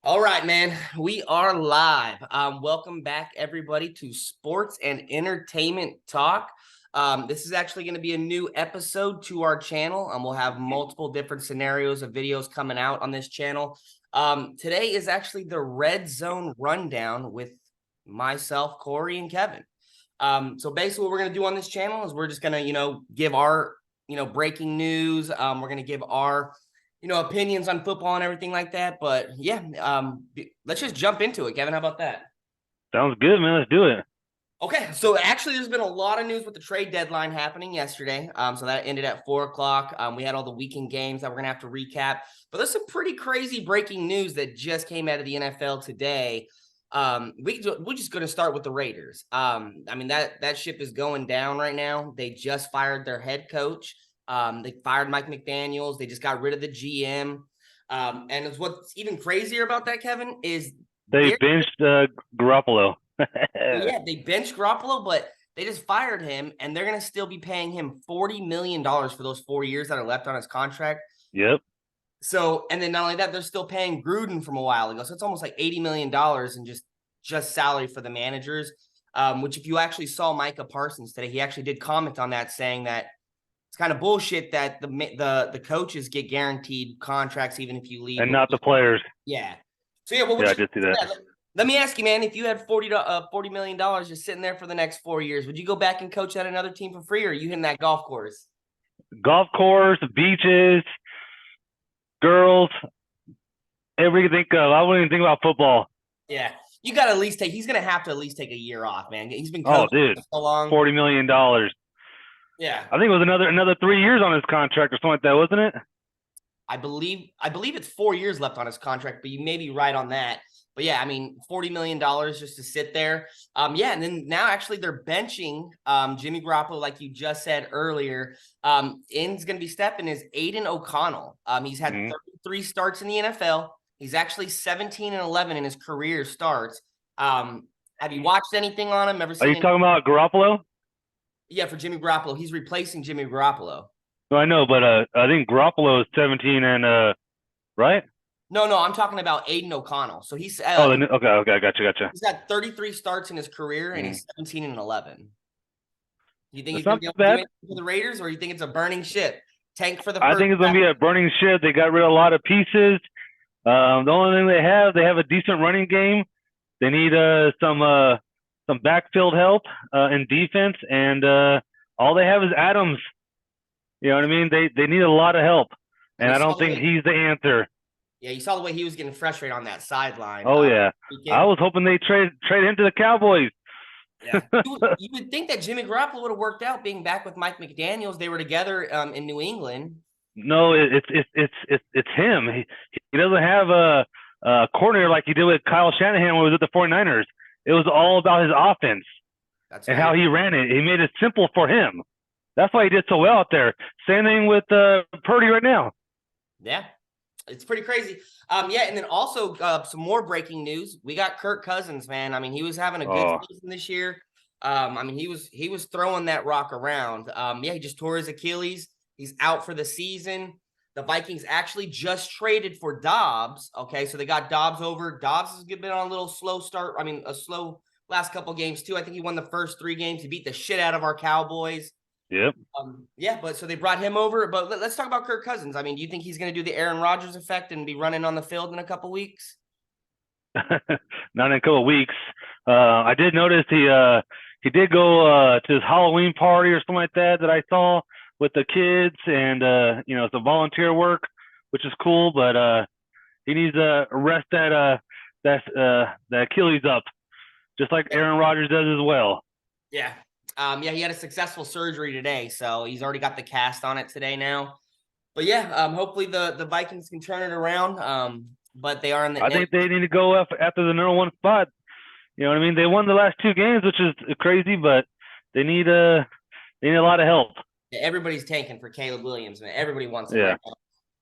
All right, man. We are live. Welcome back, everybody, to Sports and Entertainment Talk. This is actually going to be a new episode to our channel. We'll have multiple different scenarios of videos coming out on this channel. Today is actually the RedZone Rundown with myself, Corey, and Kevin. So basically what we're going to do on this channel is we're just going to, give our, breaking news. We're going to give our opinions on football and everything like that. But yeah, let's just jump into it. Kevin, how about that? Sounds good, man. Let's do it. Okay, so actually there's been a lot of news with the trade deadline happening yesterday. So that ended at 4:00. We had all the weekend games that we're gonna have to recap. But there's some pretty crazy breaking news that just came out of the NFL today. We're just gonna start with the Raiders. That ship is going down right now. They just fired their head coach. They fired Mike McDaniels. They just got rid of the GM. And what's even crazier about that, Kevin, is they benched Garoppolo. yeah, they benched Garoppolo, but they just fired him, and they're going to still be paying him $40 million for those 4 years that are left on his contract. Yep. So, and then not only that, they're still paying Gruden from a while ago. So it's almost like $80 million in just salary for the managers, which if you actually saw Micah Parsons today, he actually did comment on that, saying that it's kind of bullshit that the coaches get guaranteed contracts even if you leave. And not the players. Yeah. So, yeah, I did see that. Let me ask you, man, if you had $40 million just sitting there for the next 4 years, would you go back and coach at another team for free, or are you hitting that golf course? Golf course, beaches, girls, everything you think of. I wouldn't even think about football. Yeah. You got to at least he's going to have to at least take a year off, man. He's been coaching for so long. $40 million. Yeah. I think it was another 3 years on his contract or something like that, wasn't it? I believe it's 4 years left on his contract, but you may be right on that. But yeah, $40 million just to sit there. Yeah, and then now actually they're benching Jimmy Garoppolo, like you just said earlier. In's going to be stepping is Aiden O'Connell. He's had 33 starts in the NFL. He's actually 17-11 in his career starts. Have you watched anything on him? Ever seen? Are you talking about Garoppolo? Yeah, for Jimmy Garoppolo. He's replacing Jimmy Garoppolo. No, I know, but I think Garoppolo is 17 and right? No, I'm talking about Aiden O'Connell. So he's okay, gotcha. He's got 33 starts in his career, and he's 17-11. Do you think he's going to be able to do anything for the Raiders, or you think it's a burning ship? Tank for the I think it's going to be a burning ship. They got rid of a lot of pieces. The only thing they have a decent running game. They need some backfield help in defense, and all they have is Adams. You know what I mean? They need a lot of help, and I don't think he's the answer. Yeah, you saw the way he was getting frustrated on that sideline. Oh, yeah. I was hoping they trade him to the Cowboys. Yeah. You would think that Jimmy Garoppolo would have worked out being back with Mike McDaniels. They were together in New England. No, it's him. He doesn't have a coordinator like he did with Kyle Shanahan when he was at the 49ers. It was all about his offense and how he ran it. He made it simple for him. That's why he did so well out there. Same thing with Purdy right now. Yeah. It's pretty crazy. Yeah, and then also some more breaking news. We got Kirk Cousins, man. He was having a good season this year. He was throwing that rock around. Yeah, he just tore his Achilles. He's out for the season. The Vikings actually just traded for Dobbs. Okay, so they got Dobbs over. Dobbs has been on a little slow start. A slow last couple games too. I think he won the first 3 games. He beat the shit out of our Cowboys. Yep. Yeah, but so they brought him over. But let's talk about Kirk Cousins. Do you think he's going to do the Aaron Rodgers effect and be running on the field in a couple weeks? Not in a couple weeks. I did notice he did go to his Halloween party or something like that I saw with the kids, and it's a volunteer work, which is cool. But he needs to rest that Achilles up, just like Aaron Rodgers does as well. Yeah. Yeah, he had a successful surgery today, so he's already got the cast on it today now. But yeah, hopefully the Vikings can turn it around. But they are in the. I think they need to go after the number 1 spot. You know what I mean? They won the last 2 games, which is crazy, but they need a lot of help. Yeah, everybody's tanking for Caleb Williams, man. Everybody wants it right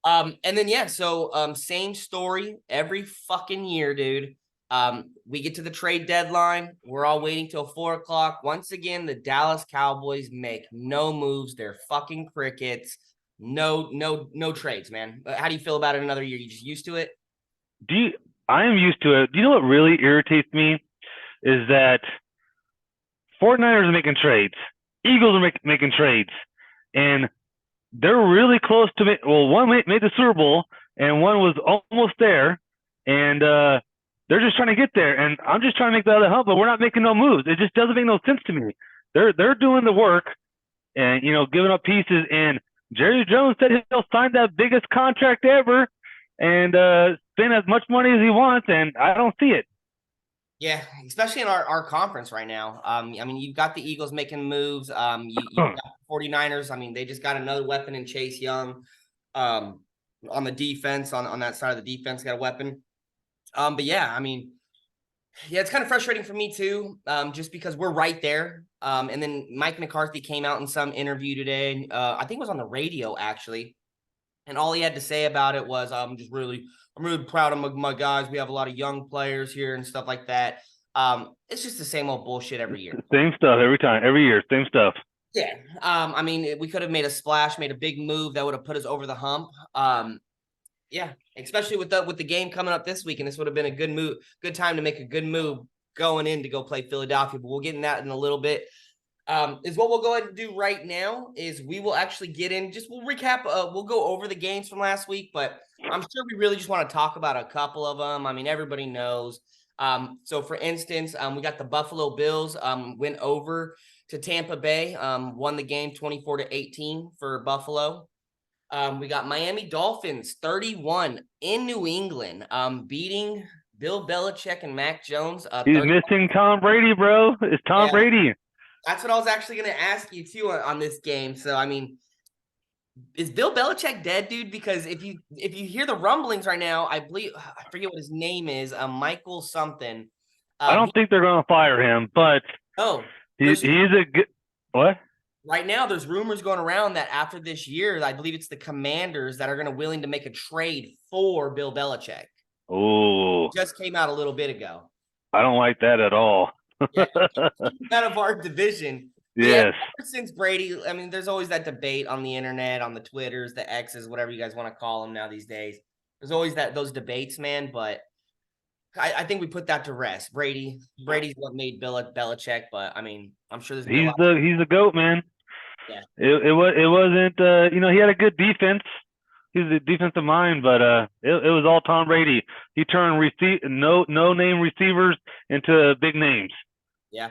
now. And then so same story every fucking year, dude. We get to the trade deadline. We're all waiting till 4:00. Once again, the Dallas Cowboys make no moves. They're fucking crickets. No trades, man. How do you feel about it another year? You just used to it? I am used to it. You know what really irritates me is that 49ers are making trades, Eagles are making trades, and they're really close to it. Well, one made the Super Bowl, and one was almost there, and they're just trying to get there. And I'm just trying to make the other help, but we're not making no moves. It just doesn't make no sense to me. They're doing the work, and giving up pieces. And Jerry Jones said he'll sign that biggest contract ever, and spend as much money as he wants, and I don't see it. Yeah, especially in our conference right now. I mean, you've got the Eagles making moves. You've got the 49ers. I mean, they just got another weapon in Chase Young. On the defense, on that side of the defense, got a weapon. But yeah, I mean, yeah, it's kind of frustrating for me too, just because we're right there. And then Mike McCarthy came out in some interview today. I think it was on the radio actually, and all he had to say about it was, I'm really proud of my guys. We have a lot of young players here and stuff like that. It's just the same old bullshit every year. Same stuff every time, every year, same stuff. Yeah. I mean, we could have made a splash, made a big move that would have put us over the hump. Yeah, especially with the game coming up this week, and this would have been a good time to make a good move going in to go play Philadelphia. But we'll get in that in a little bit. Is what we'll go ahead and do right now is we will actually we'll recap. We'll go over the games from last week, but I'm sure we really just want to talk about a couple of them. I mean, everybody knows. So for instance, we got the Buffalo Bills went over to Tampa Bay, won the game 24-18 for Buffalo. We got Miami Dolphins 31 in New England, beating Bill Belichick and Mac Jones. He's missing Tom Brady, bro. It's Tom Brady. That's what I was actually going to ask you too on this game. So, I mean, is Bill Belichick dead, dude? Because if you hear the rumblings right now, I forget what his name is, Michael something. I don't think they're going to fire him, but he's a good what? Right now, there's rumors going around that after this year, I believe it's the Commanders that are going to willing to make a trade for Bill Belichick. Oh, just came out a little bit ago. I don't like that at all. Out of our division. Yes. Yeah, since Brady, I mean, there's always that debate on the internet, on the Twitters, the X's, whatever you guys want to call them now these days. There's always those debates, man. But I think we put that to rest. Brady's what made Belichick, but I mean, I'm sure there's he's the GOAT, man. Yeah. It wasn't he had a good defense. He's a defensive mind, but it was all Tom Brady. He turned no name receivers into big names. Yeah.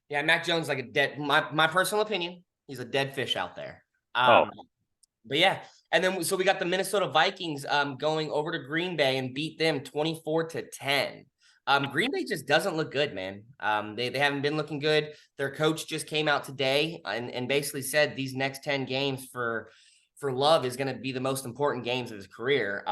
Yeah, Mac Jones like a dead. My personal opinion, he's a dead fish out there. But yeah, and then so we got the Minnesota Vikings going over to Green Bay and beat them 24-10. Green Bay just doesn't look good, man. They haven't been looking good. Their coach just came out today and basically said these next 10 games for Love is going to be the most important games of his career.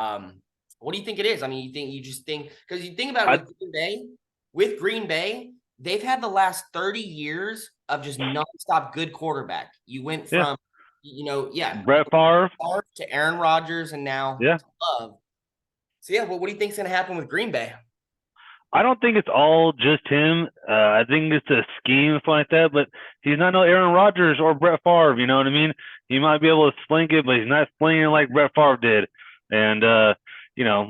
What do you think it is? I mean, because you think about it with Green Bay, they've had the last 30 years of just nonstop good quarterback. You went from, Brett Favre to Aaron Rodgers and now Love. So yeah, what do you think is going to happen with Green Bay? I don't think it's all just him. I think it's a scheme and stuff like that, but he's not no Aaron Rodgers or Brett Favre, you know what I mean? He might be able to sling it, but he's not slinging like Brett Favre did. And,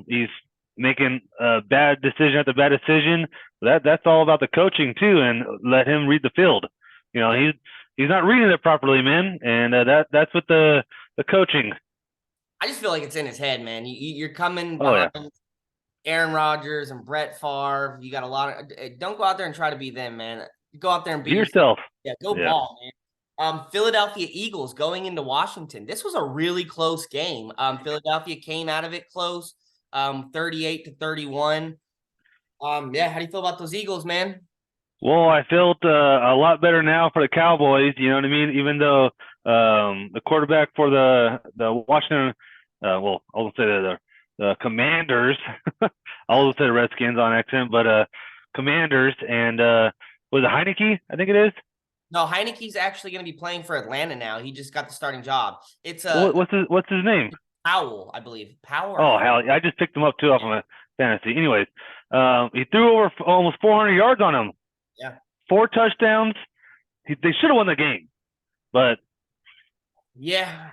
he's making a bad decision after bad decision. That's all about the coaching too, and let him read the field. He's not reading it properly, man, and that's with the coaching. I just feel like it's in his head, man. You're coming behind Aaron Rodgers and Brett Favre. You got a lot of. Don't go out there and try to be them, man. Go out there and be yourself. Yeah, ball, man. Philadelphia Eagles going into Washington. This was a really close game. Philadelphia came out of it close, 38-31. How do you feel about those Eagles, man? Well, I felt a lot better now for the Cowboys. You know what I mean? Even though the quarterback for the Washington, I will say the Commanders. I always say the Redskins on accent, but Commanders and was it Heineke? I think it is. No, Heineke's actually going to be playing for Atlanta now. He just got the starting job. It's what's his name? Powell, I believe. Powell. Oh hell, I just picked him up too off of my fantasy. Anyways, he threw over almost 400 yards on him. Yeah. 4 touchdowns. They should have won the game, but yeah.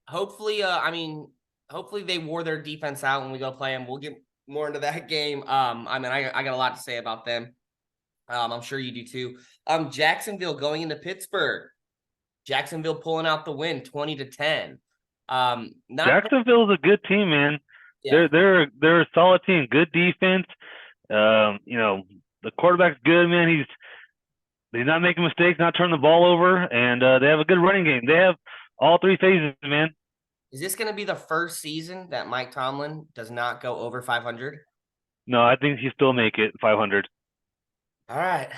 Hopefully, I mean, hopefully they wore their defense out when we go play them. We'll get more into that game. I mean, I got a lot to say about them. I'm sure you do too. Jacksonville going into Pittsburgh. Jacksonville pulling out the win, 20-10. Not Jacksonville's a good team, man. yeah. They're a solid team. Good defense. The quarterback's good, man. He's not making mistakes, not turning the ball over, and they have a good running game. They have all three phases, man. Is this going to be the first season that Mike Tomlin does not go over 500? No, I think he still make it 500. All right.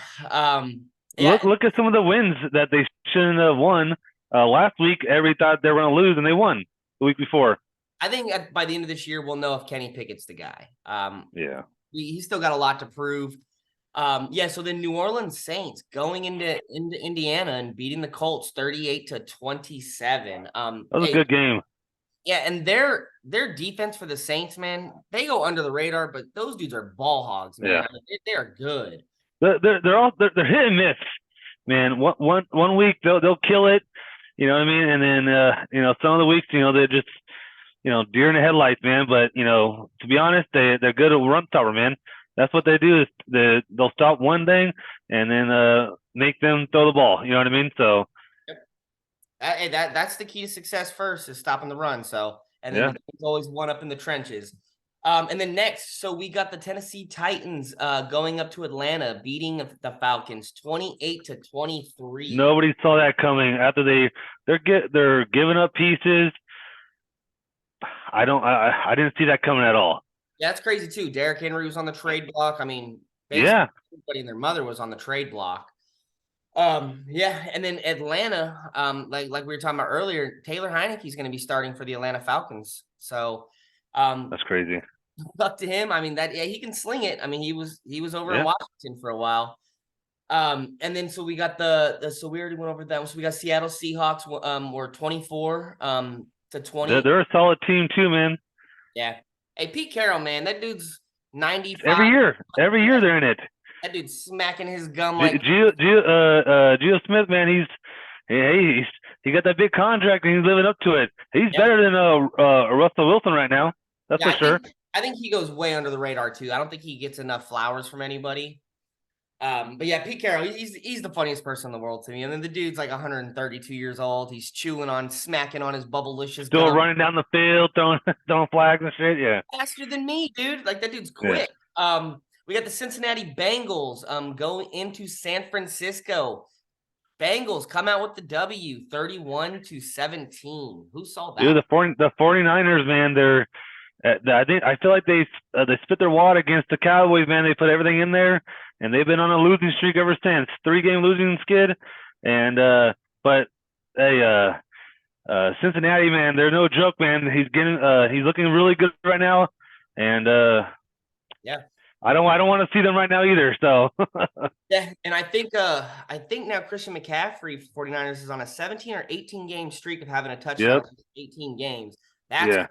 Yeah. Look at some of the wins that they shouldn't have won. Last week, everybody thought they were going to lose, and they won the week before. I think by the end of this year, we'll know if Kenny Pickett's the guy. Yeah. He's still got a lot to prove. So the New Orleans Saints going into Indiana and beating the Colts 38-27. That was a good game. Yeah, and their defense for the Saints, man, they go under the radar, but those dudes are ball hogs, man. Yeah. I mean, they are good. They're hit and miss, man. One week they'll kill it, you know what I mean, and then some of the weeks they're just deer in the headlights, man. But to be honest, they're good at run stopper, man. That's what they do is they'll stop one thing and then make them throw the ball. You know what I mean? So that's the key to success. First is stopping the run. So and then it's always one up in the trenches. And then next, so we got the Tennessee Titans going up to Atlanta, beating the Falcons 28-23. Nobody saw that coming. After they're giving up pieces. I didn't see that coming at all. Yeah, that's crazy too. Derrick Henry was on the trade block. I mean, basically everybody and their mother was on the trade block. And then Atlanta, like we were talking about earlier, Taylor Heineke's going to be starting for the Atlanta Falcons. So, that's crazy. Up to him. I mean, he can sling it. I mean, he was over in Washington for a while. And then so we got so we already went over that one. So we got Seattle Seahawks were 24-20. They're a solid team too, man. Yeah. Hey, Pete Carroll, man, that dude's 95. Every year they're in it. That dude's smacking his gum like Gio Smith, man. He got that big contract and he's living up to it. He's better than Russell Wilson right now. That's for sure. I think he goes way under the radar too. I don't think he gets enough flowers from anybody. But yeah, Pete Carroll, he's the funniest person in the world to me. And then the dude's like 132 years old. He's smacking on his bubblicious. Still running down the field, throwing flags and shit. Yeah, faster than me, dude. Like that dude's quick. Yeah. We got the Cincinnati Bengals going into San Francisco. Bengals come out with the W, 31-17. Who saw that? Dude, the 49ers, man, I feel like they spit their wad against the Cowboys, man. They put everything in there, and they've been on a losing streak ever since. 3-game losing skid, and but hey, Cincinnati, man, they're no joke, man. He's looking really good right now, and I don't want to see them right now either. So yeah, and I think now Christian McCaffrey, 49ers, is on a 17 or 18 game streak of having a touchdown in 18 games. That's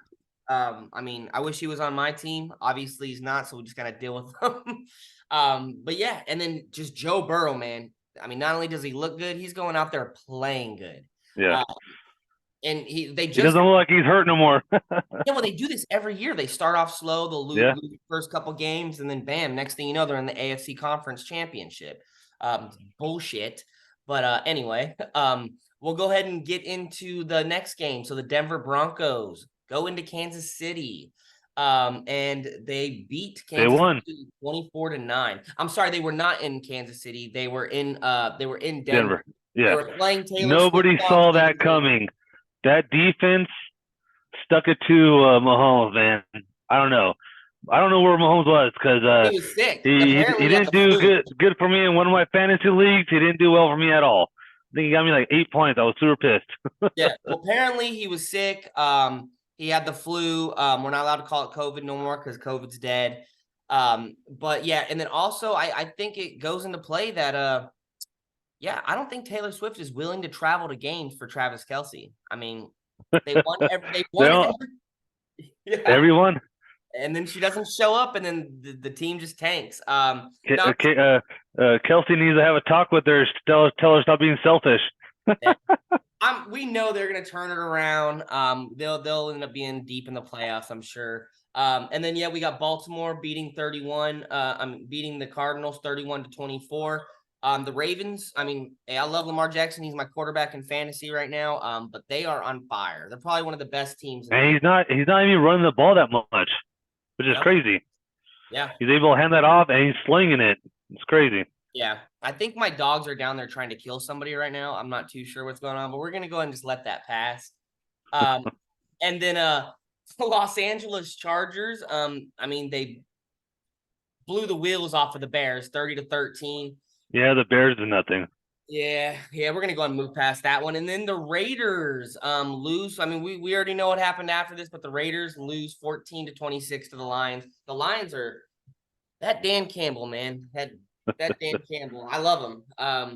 I mean, I wish he was on my team. Obviously, he's not, so we just gotta deal with him. But yeah, and then just Joe Burrow, man. I mean, not only does he look good, he's going out there playing good. Yeah. And he doesn't look like he's hurt no more. well, they do this every year. They start off slow, they'll lose the first couple games, and then bam, next thing you know, they're in the AFC Conference Championship. Bullshit. But anyway, we'll go ahead and get into the next game. So the Denver Broncos go into Kansas City, and they beat Kansas City 24-9. I'm sorry, they were not in Kansas City. They were in Denver. Yeah. They were playing Taylor Nobody Swift saw that coming. That defense stuck it to Mahomes, man. I don't know where Mahomes was because he was sick. He didn't do good for me in one of my fantasy leagues. He didn't do well for me at all. I think he got me like 8 points. I was super pissed. Yeah. Well, apparently he was sick. He had the flu. We're not allowed to call it COVID no more because COVID's dead. But yeah, and then also I think it goes into play that I don't think Taylor Swift is willing to travel to games for Travis Kelce. I mean, they won everyone. And then she doesn't show up, and then the team just tanks. Kelce needs to have a talk with her. Tell her stop being selfish. Yeah. We know they're gonna turn it around. They'll end up being deep in the playoffs, I'm sure. And then we got Baltimore beating 31. I'm beating the Cardinals 31-24. The Ravens. I mean, hey, I love Lamar Jackson. He's my quarterback in fantasy right now. But they are on fire. They're probably one of the best teams in the And league. he's not even running the ball that much, which is Yep. crazy. Yeah. He's able to hand that off, and he's slinging it. It's crazy. Yeah. I think my dogs are down there trying to kill somebody right now. I'm not too sure what's going on, but we're gonna go ahead and just let that pass. And then the Los Angeles Chargers. I mean, they blew the wheels off of the Bears, 30-13. Yeah, the Bears are nothing. Yeah, we're gonna go and move past that one. And then the Raiders lose. I mean, we already know what happened after this, but the Raiders lose 14-26 to the Lions. The Lions are that Dan Campbell, man. That Dan Campbell. I love him. I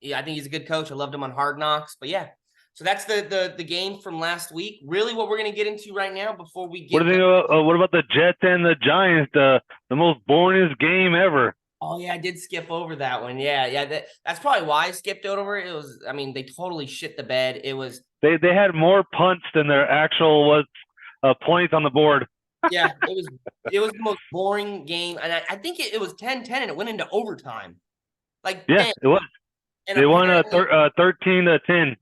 think he's a good coach. I loved him on Hard Knocks. But yeah. So that's the game from last week. Really, what we're gonna get into right now before we get. What about the Jets and the Giants? The most boringest game ever. Oh yeah, I did skip over that one. Yeah. That's probably why I skipped over it. It was, I mean, they totally shit the bed. It was. They had more punts than their actual points on the board. Yeah, it was the most boring game, and I think it was 10-10, and it went into overtime. Like yeah, it was. And they won 13-10.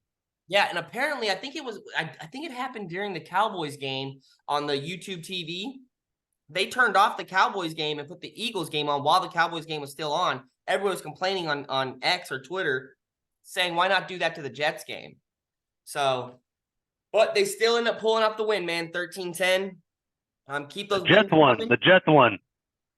Yeah, and apparently, I think it was. I think it happened during the Cowboys game on the YouTube TV. They turned off the Cowboys game and put the Eagles game on while the Cowboys game was still on. Everyone was complaining on X or Twitter, saying, why not do that to the Jets game? So, but they still end up pulling off the win, man, 13-10. Keep those Jets won. The Jets won.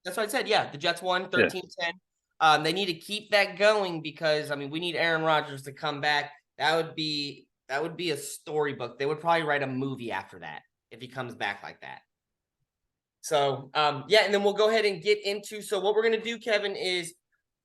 That's what I said. Yeah, the Jets won 13-10. They need to keep that going because, I mean, we need Aaron Rodgers to come back. That would be a storybook. They would probably write a movie after that if he comes back like that. So, and then we'll go ahead and get into. So what we're going to do, Kevin, is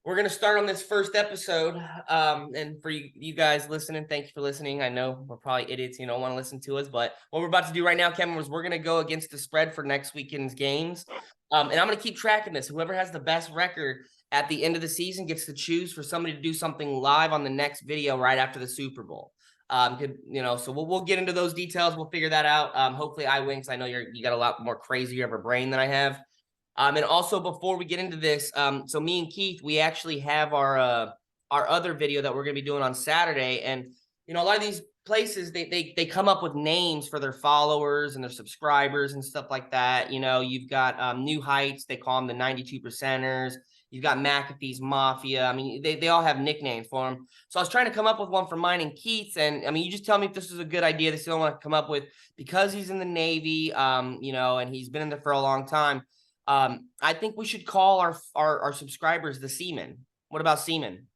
we're going to start on this first episode. And for you guys listening, thank you for listening. I know we're probably idiots, you don't want to listen to us, but what we're about to do right now, Kevin, is we're going to go against the spread for next weekend's games. And I'm going to keep tracking this. Whoever has the best record at the end of the season gets to choose for somebody to do something live on the next video right after the Super Bowl. So we'll get into those details. We'll figure that out. Hopefully I win because I know you got a lot more crazier of a brain than I have. And also before we get into this, so me and Keith, we actually have our other video that we're going to be doing on Saturday. And, a lot of these places, they come up with names for their followers and their subscribers and stuff like that. You've got New Heights. They call them the 92%ers. You've got McAfee's Mafia. I mean, they all have nicknames for them. So I was trying to come up with one for mine and Keith's. And, I mean, you just tell me if this is a good idea. This is what I want to come up with. Because he's in the Navy, and he's been in there for a long time. I think we should call our subscribers the Seamen. What about Seamen?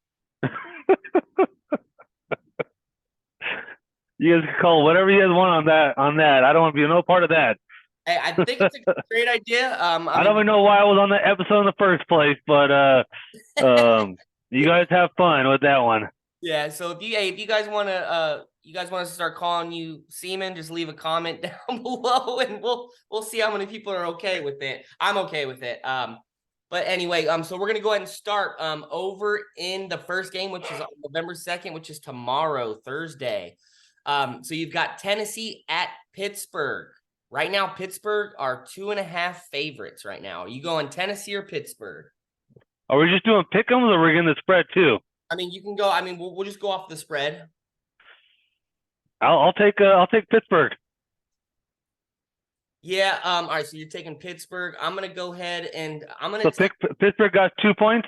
You guys can call whatever you guys want on that. I don't want to be no part of that. Hey, I think it's a great idea. I don't even know why I was on the episode in the first place, but you guys have fun with that one. Yeah. So if you guys want to start calling you Seaman, just leave a comment down below, and we'll see how many people are okay with it. I'm okay with it. But anyway, so we're gonna go ahead and start over in the first game, which is on November 2nd, which is tomorrow, Thursday. So you've got Tennessee at Pittsburgh. Right now, Pittsburgh are 2.5 favorites right now. Are you going Tennessee or Pittsburgh? Are we just doing pick'ems, or we're getting the spread too? I mean, you can go. I mean, we'll just go off the spread. I'll take Pittsburgh. Yeah. All right. So you're taking Pittsburgh. I'm gonna go ahead and Pittsburgh got 2 points.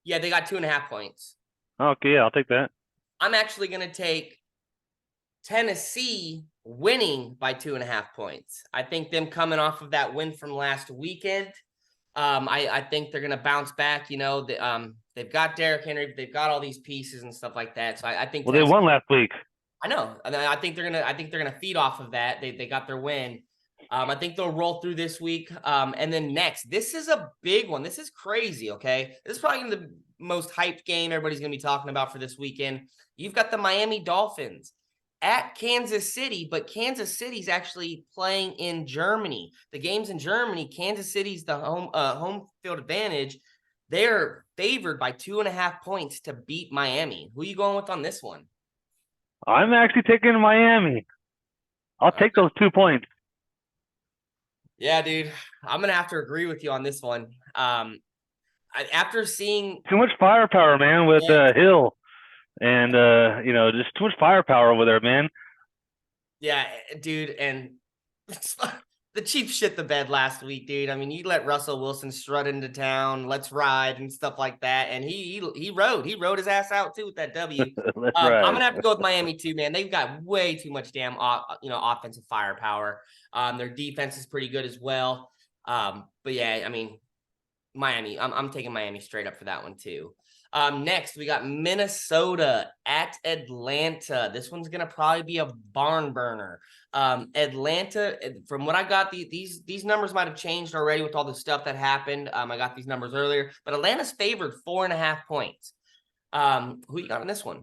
Yeah, they got 2.5 points. Okay, yeah, I'll take that. I'm actually gonna take Tennessee winning by 2.5 points. I think them coming off of that win from last weekend. I think they're gonna bounce back. They've got Derrick Henry, they've got all these pieces and stuff like that. So I think. Well, they won last week. I know. I think they're gonna feed off of that. They got their win. I think they'll roll through this week. And then next, this is a big one. This is crazy. Okay, this is probably the most hyped game everybody's gonna be talking about for this weekend. You've got the Miami Dolphins at Kansas City, but Kansas City's actually playing in Germany. The game's in Germany. Kansas City's the home field advantage. They're favored by 2.5 points to beat Miami. Who are you going with on this one? I'm actually taking Miami. I'll take those 2 points. Yeah, dude. I'm gonna have to agree with you on this one. After seeing Too much firepower, man, with Hill, and just too much firepower over there, man. yeah, dude, and the Chiefs shit the bed last week, dude. I mean, you let Russell Wilson strut into town, let's ride and stuff like that, and he rode his ass out too with that W. Let's I'm ride. gonna have to go with Miami too, man. They've got way too much damn offensive firepower. Their defense is pretty good as well. But yeah, I mean, Miami. I'm taking Miami straight up for that one too. Next, we got Minnesota at Atlanta. This one's gonna probably be a barn burner. Atlanta, from what I got, these numbers might have changed already with all the stuff that happened. I got these numbers earlier, but Atlanta's favored 4.5 points. Who you got on this one?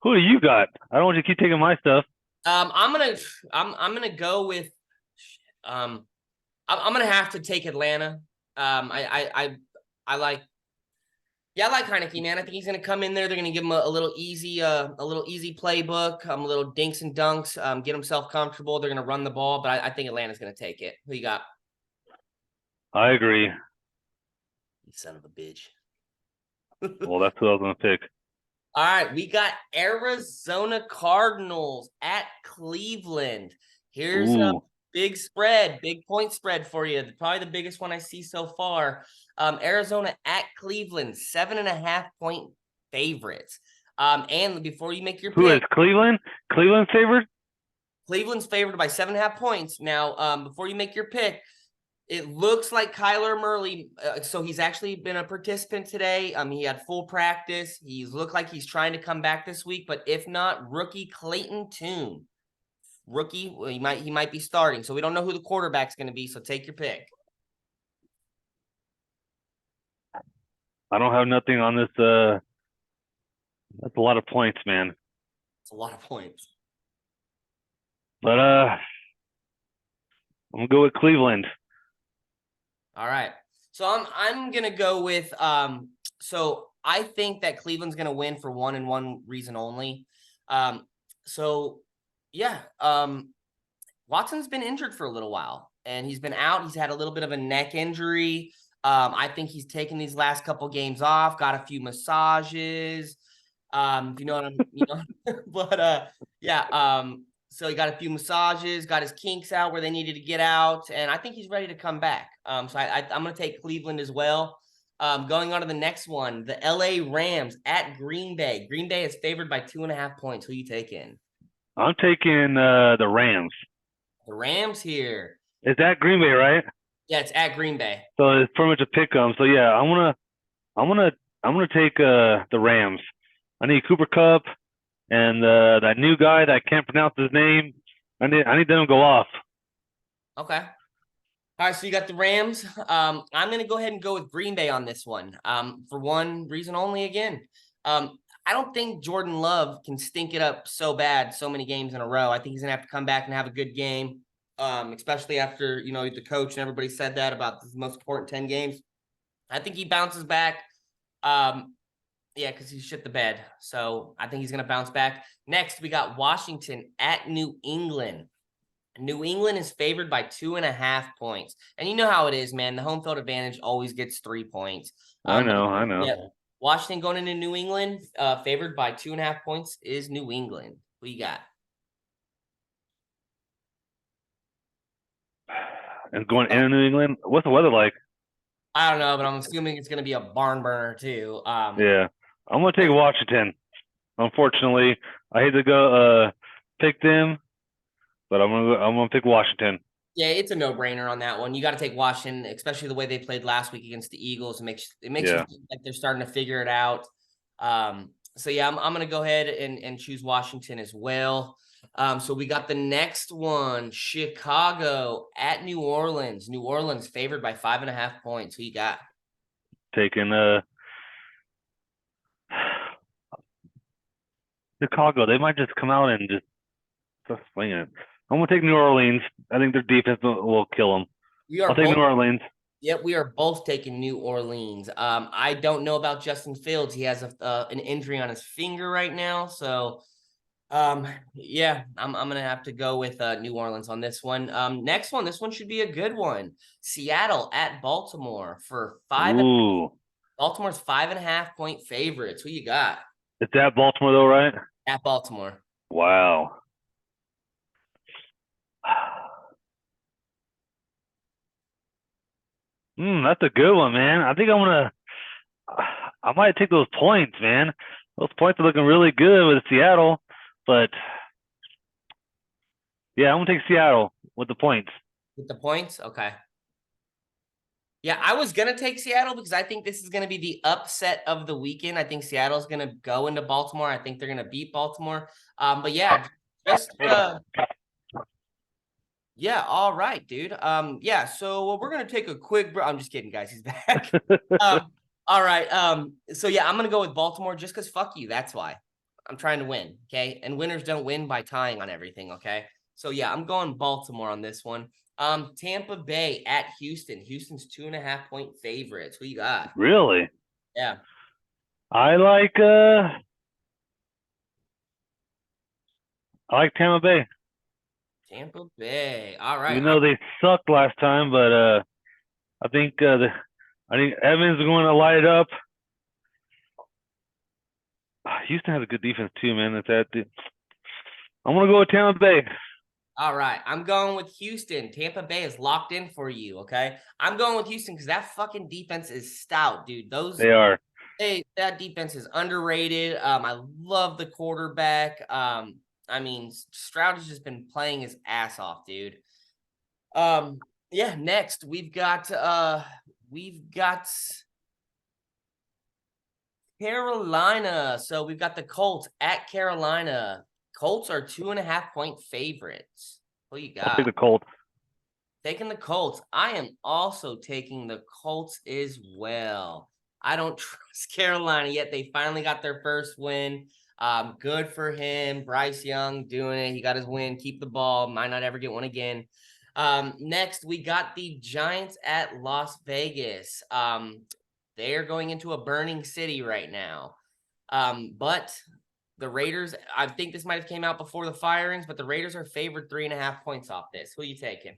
Who do you got? I don't want you to keep taking my stuff. I'm gonna go with I'm gonna have to take Atlanta. I like Heineke, man. I think he's gonna come in there. They're gonna give him a little easy playbook, a little dinks and dunks, get himself comfortable. They're gonna run the ball, but I think Atlanta's gonna take it. Who you got? I agree. You son of a bitch. Well, that's who I was gonna pick. All right, we got Arizona Cardinals at Cleveland. Here's a big point spread for you. Probably the biggest one I see so far. Arizona at Cleveland, 7.5 point favorites. And before you make your pick, who is Cleveland? Cleveland favored? Cleveland's favored by 7.5 points. Now, before you make your pick, it looks like Kyler Murray. So he's actually been a participant today. He had full practice. He's looked like he's trying to come back this week, but if not, rookie Clayton Tune. Rookie, well, he might be starting. So we don't know who the quarterback's going to be. So take your pick. I don't have nothing on this. That's a lot of points, man. It's a lot of points. But I'm gonna go with Cleveland. All right. So I'm gonna go with so I think that Cleveland's gonna win for one and one reason only. So yeah, Watson's been injured for a little while and he's been out. He's had a little bit of a neck injury. I think he's taken these last couple games off, got a few massages. You know what I'm, but yeah. So he got a few massages, got his kinks out where they needed to get out, and I think he's ready to come back. So I'm going to take Cleveland as well. Going on to the next one, the LA Rams at Green Bay. Green Bay is favored by 2.5 points. Who you taking? I'm taking the Rams. The Rams here. Is that Green Bay, right? Yeah, it's at Green Bay. So it's pretty much a pick 'em. So yeah, I'm gonna take the Rams. I need Cooper Kupp and that new guy that I can't pronounce his name. I need them to go off. Okay. All right, so you got the Rams. I'm going to go ahead and go with Green Bay on this one. For one reason only again. I don't think Jordan Love can stink it up so bad so many games in a row. I think he's going to have to come back and have a good game, especially after, the coach and everybody said that about the most important 10 games. I think he bounces back. Yeah, because he shit the bed. So I think he's going to bounce back. Next, we got Washington at New England. New England is favored by 2.5 points. And you know how it is, man. The home field advantage always gets 3 points. I know. Yeah, Washington going into New England, favored by 2.5 points is New England. What you got? And going into New England, what's the weather like? I don't know, but I'm assuming it's going to be a barn burner too. Yeah, I'm gonna take Washington. Unfortunately, I hate to go pick them, but I'm gonna pick Washington. Yeah, it's a no-brainer on that one. You got to take Washington, especially the way they played last week against the Eagles. It makes you feel like they're starting to figure it out. So yeah, I'm gonna go ahead and choose Washington as well. So we got the next one, Chicago at New Orleans. New Orleans favored by 5.5 points. Who you got? Taking Chicago. They might just come out and just swing it. I'm gonna take New Orleans. I think their defense will kill them. I'll take New Orleans. Yep, we are both taking New Orleans. I don't know about Justin Fields. He has an injury on his finger right now, so yeah, I'm gonna have to go with New Orleans on this one. Next one, this one should be a good one. Seattle at Baltimore for five. Ooh, Baltimore's 5.5 point favorites. Who you got it's at Baltimore though, right? at Baltimore? Wow. That's a good one, man. I think I might take those points, man. Those points are looking really good with Seattle, but yeah, I'm gonna take Seattle with the points. With the points? Okay. Yeah, I was gonna take Seattle because I think this is gonna be the upset of the weekend. I think Seattle's gonna go into Baltimore. I think they're gonna beat Baltimore. But yeah, just yeah, all right, dude. Yeah, so we're gonna take a quick break. I'm just kidding, guys. He's back. All right. So yeah, I'm gonna go with Baltimore just because fuck you. That's why. I'm trying to win. Okay. And winners don't win by tying on everything. Okay. So yeah, I'm going Baltimore on this one. Tampa Bay at Houston. Houston's 2.5 point favorites. Who you got? Really? Yeah. I like Tampa Bay. Tampa Bay. All right. Even though they sucked last time, but I think I think Evans is going to light it up. Houston has a good defense too, man. I'm gonna go with Tampa Bay. All right. I'm going with Houston. Tampa Bay is locked in for you. Okay. I'm going with Houston because that fucking defense is stout, dude. They are. That defense is underrated. I love the quarterback. I mean, Stroud has just been playing his ass off, dude. Yeah, next we've got Carolina. So we've got the Colts at Carolina. Colts are 2.5 point favorites. What you I'll got? take the Colts. Taking the Colts. I am also taking the Colts as well. I don't trust Carolina yet. They finally got their first win. Good for him. Bryce Young doing it. He got his win. Keep the ball. Might not ever get one again. Next, we got the Giants at Las Vegas. They're going into a burning city right now. But the Raiders, I think this might have came out before the firings, but the Raiders are favored 3.5 points off this. Who are you taking?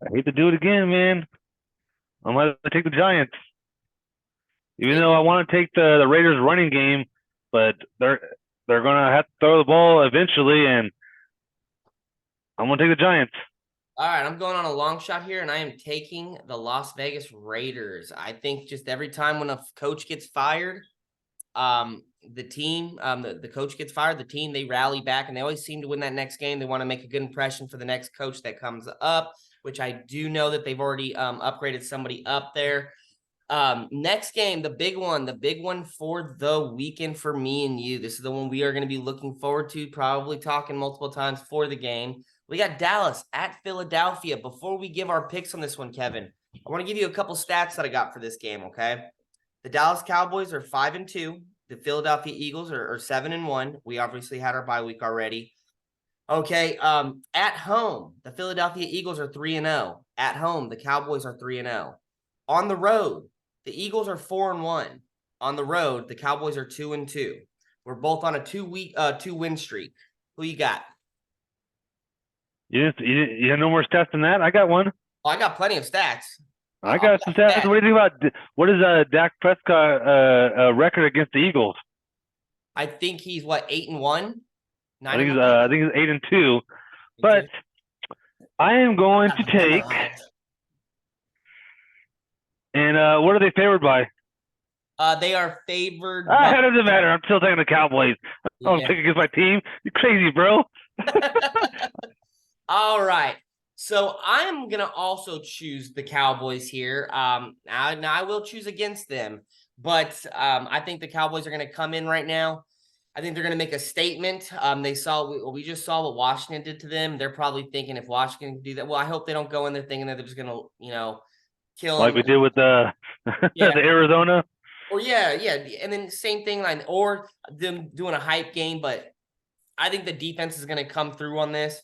I hate to do it again, man. I'm gonna take the Giants. Even though I want to take the Raiders running game, but they're gonna have to throw the ball eventually, and I'm gonna take the Giants. All right, I'm going on a long shot here, and I am taking the Las Vegas Raiders. I think just every time when a coach gets fired, the team, the coach gets fired, the team, they rally back, and they always seem to win that next game. They want to make a good impression for the next coach that comes up, which I do know that they've already upgraded somebody up there. Next game, the big one for the weekend for me and you. This is the one we are going to be looking forward to, probably talking multiple times for the game. We got Dallas at Philadelphia. Before we give our picks on this one, Kevin, I want to give you a couple stats that I got for this game, okay? The Dallas Cowboys are 5-2. The Philadelphia Eagles are 7-1. We obviously had our bye week already. Okay, at home, the Philadelphia Eagles are 3-0. At home, the Cowboys are 3-0. On the road, the Eagles are 4-1. On the road, the Cowboys are 2-2. We're both on a 2-win streak. Who you got? You have no more stats than that? I got one. Oh, I got plenty of stats. I got some stats. What do you think about what is Dak Prescott record against the Eagles? I think he's what, 8-1? I think he's 8-2. But I am going to take. And what are they favored by? They are favored. It doesn't matter. I'm still taking the Cowboys. I'm picking against my team. You're crazy, bro. All right. So I'm going to also choose the Cowboys here. Now I will choose against them, but I think the Cowboys are going to come in right now. I think they're going to make a statement. We just saw what Washington did to them. They're probably thinking if Washington can do that, well, I hope they don't go in there thinking that they're just going to, kill like them. We did with the Arizona. Or yeah. And then same thing, or them doing a hype game, but I think the defense is going to come through on this.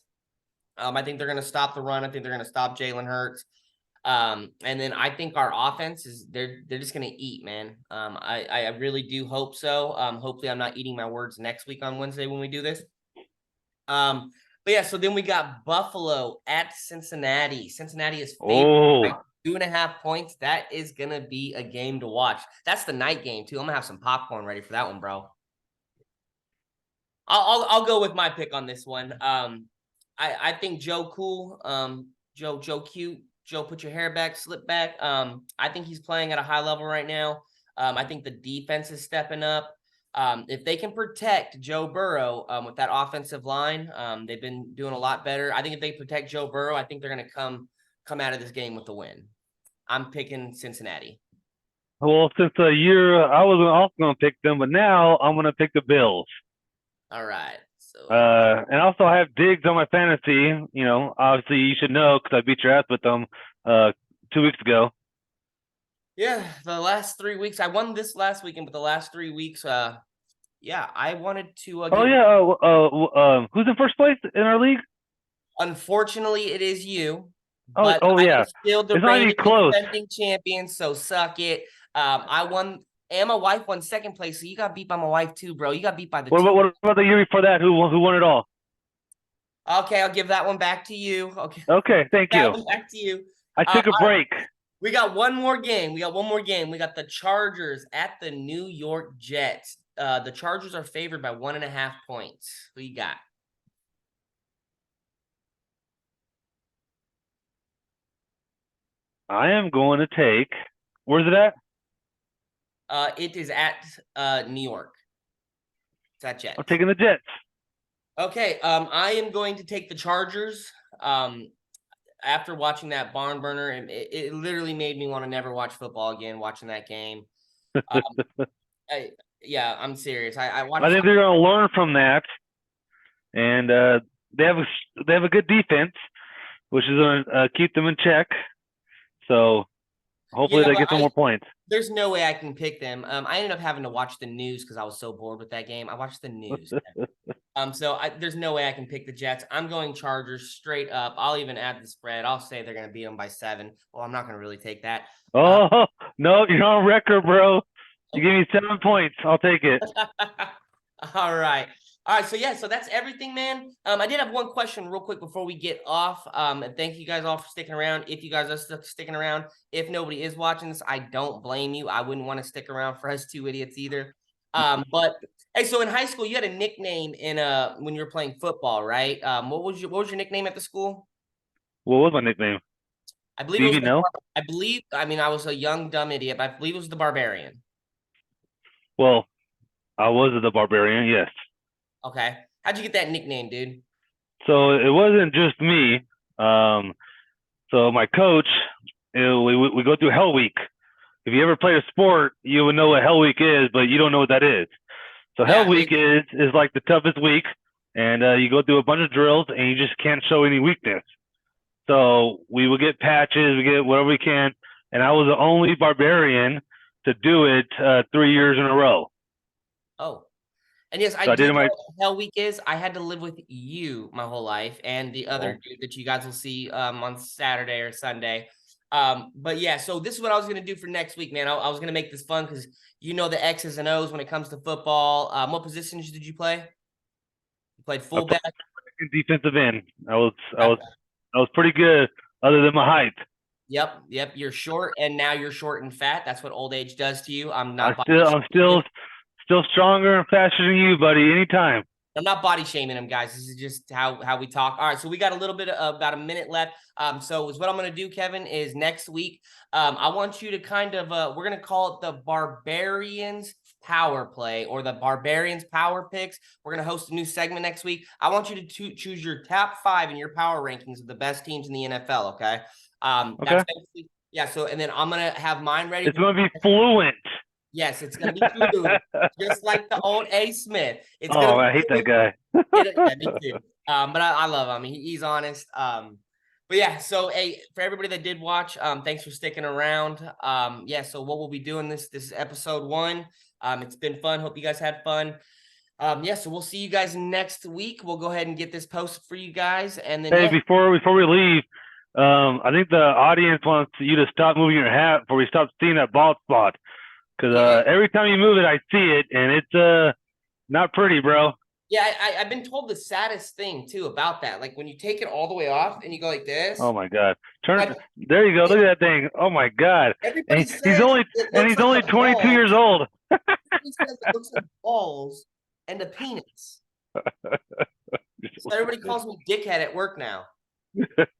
I think they're going to stop the run. I think they're going to stop Jalen Hurts. And then I think our offense they're just going to eat, man. I really do hope so. Hopefully I'm not eating my words next week on Wednesday when we do this. But yeah, so then we got Buffalo at Cincinnati. Cincinnati is favored by 2.5 points. That is going to be a game to watch. That's the night game too. I'm going to have some popcorn ready for that one, bro. I'll go with my pick on this one. I think Joe Cool, Joe Cute, Joe put your hair back, slip back. I think he's playing at a high level right now. I think the defense is stepping up. If they can protect Joe Burrow with that offensive line, they've been doing a lot better. I think if they protect Joe Burrow, I think they're going to come out of this game with the win. I'm picking Cincinnati. Well, since a year, I was also going to pick them, but now I'm going to pick the Bills. All right. So, and also I have Diggs on my fantasy. You know, obviously you should know because I beat your ass with them 2 weeks ago. Yeah, the last 3 weeks. I won this last weekend, but the last 3 weeks, yeah, I wanted to. Who's in first place in our league? Unfortunately, it is you. But I'm still the reigning close. defending champion, so suck it. I won, and my wife won second place, so you got beat by my wife too, bro. You got beat by the two. What about the year before that? Who won it all? Okay, I'll give that one back to you. Okay, thank you. That one back to you. I took a break. We got one more game. We got the Chargers at the New York Jets. The Chargers are favored by 1.5 points. Who you got? I am going to take. Where's it at? It is at New York. It's at Jets. I'm taking the Jets. Okay. I am going to take the Chargers. After watching that barn burner, it literally made me want to never watch football again. Watching that game. Yeah, I'm serious. I think they're going to learn from that, and they have a good defense, which is going to keep them in check. So hopefully they get some more points. There's no way I can pick them. I ended up having to watch the news because I was so bored with that game. I watched the news. There's no way I can pick the Jets. I'm going Chargers straight up. I'll even add the spread. I'll say they're going to beat them by 7. Well, I'm not going to really take that. No, you're on record, bro. You give me 7 points. I'll take it. All right. So that's everything, man. I did have one question real quick before we get off. And thank you guys all for sticking around. If you guys are sticking around, if nobody is watching this, I don't blame you. I wouldn't want to stick around for us two idiots either. But hey, so in high school, you had a nickname when you were playing football, right? What was your nickname at the school? What was my nickname? I believe it was I was a young dumb idiot, but I believe it was the Barbarian. Well, I was the Barbarian, yes. Okay. How'd you get that nickname, dude? So it wasn't just me. So my coach, we go through Hell Week. If you ever played a sport, you would know what Hell Week is, but you don't know what that is. So Hell Week is like the toughest week, and you go through a bunch of drills, and you just can't show any weakness. So we would get patches, we get whatever we can, and I was the only Barbarian to do it 3 years in a row. Oh. And yes, I do know what Hell Week is. I had to live with you my whole life and the other dude that you guys will see on Saturday or Sunday. But yeah, so this is what I was going to do for next week, man. I was going to make this fun because you know the X's and O's when it comes to football. What positions did you play? You played fullback? Defensive end. I was pretty good other than my height. Yep. You're short, and now you're short and fat. That's what old age does to you. I'm still stronger and faster than you, buddy. Anytime. I'm not body shaming him, guys. This is just how we talk. All right, so we got a little bit of about a minute left. So what I'm going to do, Kevin, is next week, I want you to kind of we're going to call it the Barbarians Power Play or the Barbarians Power Picks. We're going to host a new segment next week. I want you to choose your top 5 in your power rankings of the best teams in the NFL. Okay. Okay. So and then I'm going to have mine ready. It's going to be fluent. Yes, it's going to be fluent, just like the old A. Smith. I hate that guy. Yeah, me too. But I love him. He's honest. But yeah, so hey, for everybody that did watch, thanks for sticking around. So what we'll be doing this is episode 1. It's been fun. Hope you guys had fun. Yeah, so we'll see you guys next week. We'll go ahead and get this posted for you guys, and then Hey, before we leave, I think the audience wants you to stop moving your hat before we stop seeing that bald spot. Because every time you move it, I see it, and it's not pretty, bro. Yeah, I've been told the saddest thing too about that. Like when you take it all the way off and you go like this. Oh my God! Like, There you go. Look at that thing. Oh my God! everybody And says it looks he's like only a 22 years ball. old. Everybody says it looks like balls and a penis. So everybody calls me dickhead at work now.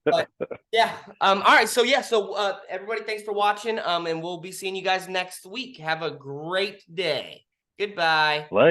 But yeah. All right. So yeah. So everybody, thanks for watching. And we'll be seeing you guys next week. Have a great day. Goodbye.